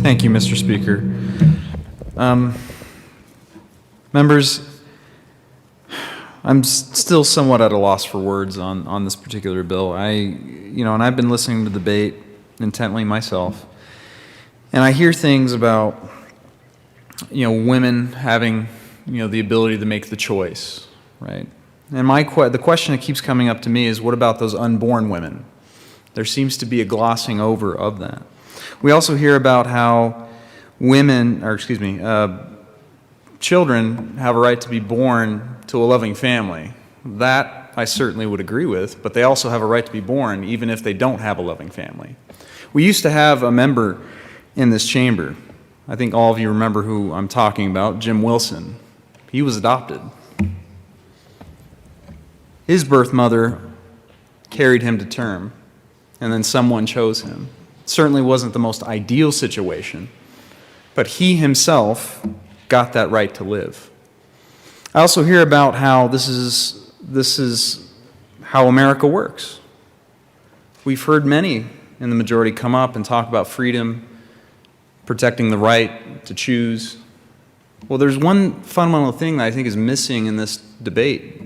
Thank you, Mr. Speaker. Members, I'm still somewhat at a loss for words on this particular bill. And I've been listening to the debate intently myself, and I hear things about, women having, the ability to make the choice, right? And the question that keeps coming up to me is, what about those unborn women? There seems to be a glossing over of that. We also hear about how children have a right to be born to a loving family. That I certainly would agree with, but they also have a right to be born even if they don't have a loving family. We used to have a member in this chamber. I think all of you remember who I'm talking about, Jim Wilson. He was adopted. His birth mother carried him to term, and then someone chose him. It certainly wasn't the most ideal situation, but he himself got that right to live. I also hear about how this is how America works. We've heard many in the majority come up and talk about freedom, protecting the right to choose. Well, there's one fundamental thing that I think is missing in this debate.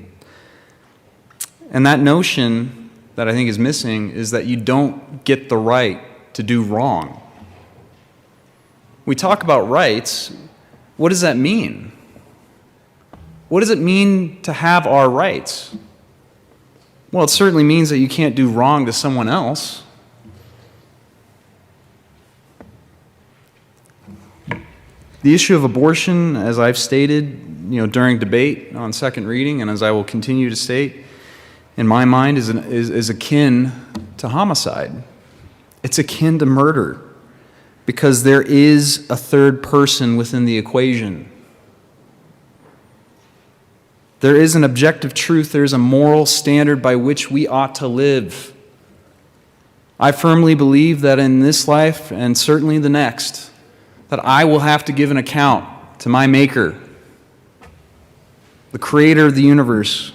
And that notion that I think is missing is that you don't get the right to do wrong. We talk about rights. What does that mean? What does it mean to have our rights? Well, it certainly means that you can't do wrong to someone else. The issue of abortion, as I've stated, during debate on second reading, and as I will continue to state, in my mind, is akin to homicide. It's akin to murder, because there is a third person within the equation. There is an objective truth. There is a moral standard by which we ought to live. I firmly believe that in this life, and certainly the next, that I will have to give an account to my Maker, the Creator of the universe,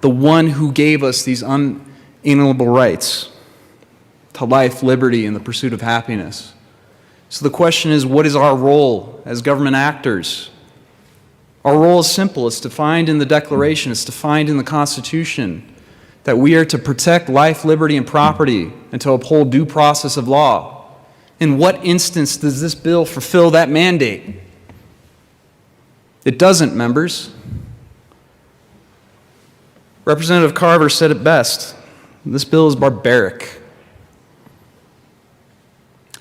the one who gave us these unalienable rights to life, liberty, and the pursuit of happiness. So the question is, what is our role as government actors? Our role is simple. It's defined in the Declaration. It's defined in the Constitution that we are to protect life, liberty, and property and to uphold due process of law. In what instance does this bill fulfill that mandate? It doesn't, members. Representative Carver said it best. This bill is barbaric.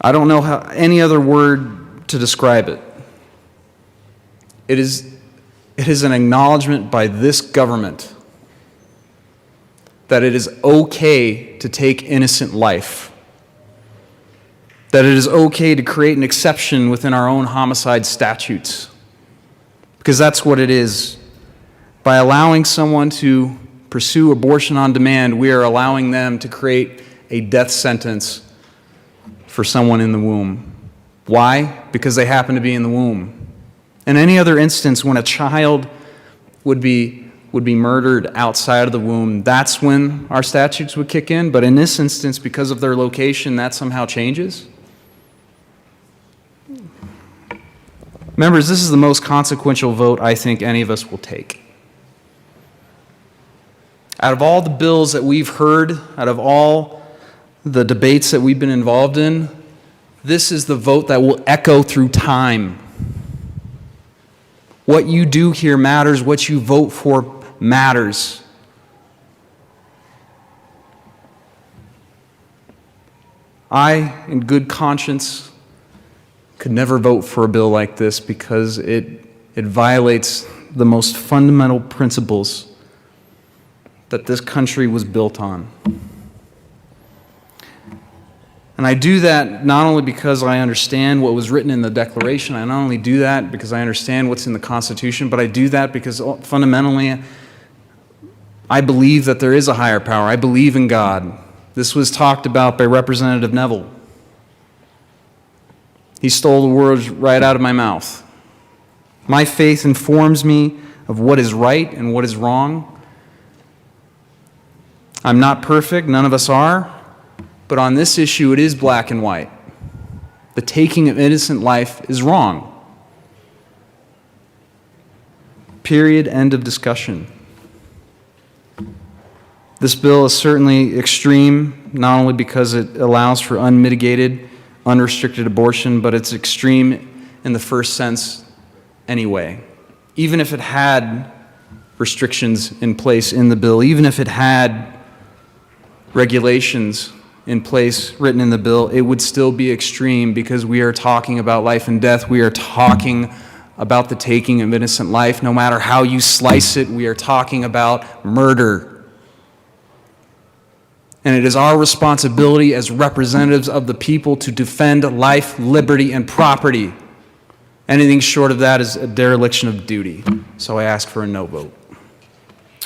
I don't know any other word to describe it. It is an acknowledgement by this government that it is okay to take innocent life, that it is okay to create an exception within our own homicide statutes, because that's what it is. By allowing someone to pursue abortion on demand, we are allowing them to create a death sentence for someone in the womb. Why? Because they happen to be in the womb. In any other instance, when a child would be murdered outside of the womb, that's when our statutes would kick in. But in this instance, because of their location, that somehow changes. Members, this is the most consequential vote I think any of us will take. Out of all the bills that we've heard, out of all the debates that we've been involved in, this is the vote that will echo through time. What you do here matters. What you vote for matters. I, in good conscience, could never vote for a bill like this because it violates the most fundamental principles that this country was built on. And I do that not only because I understand what was written in the Declaration, I not only do that because I understand what's in the Constitution, but I do that because fundamentally I believe that there is a higher power. I believe in God. This was talked about by Representative Neville. He stole the words right out of my mouth. My faith informs me of what is right and what is wrong. I'm not perfect, none of us are, but on this issue it is black and white. The taking of innocent life is wrong. Period. End of discussion. This bill is certainly extreme, not only because it allows for unmitigated, unrestricted abortion, but it's extreme in the first sense anyway. Even if it had restrictions in place in the bill, even if it had regulations in place written in the bill, it would still be extreme because we are talking about life and death. We are talking about the taking of innocent life. No matter how you slice it, we are talking about murder. And it is our responsibility as representatives of the people to defend life, liberty, and property. Anything short of that is a dereliction of duty. So I ask for a no vote.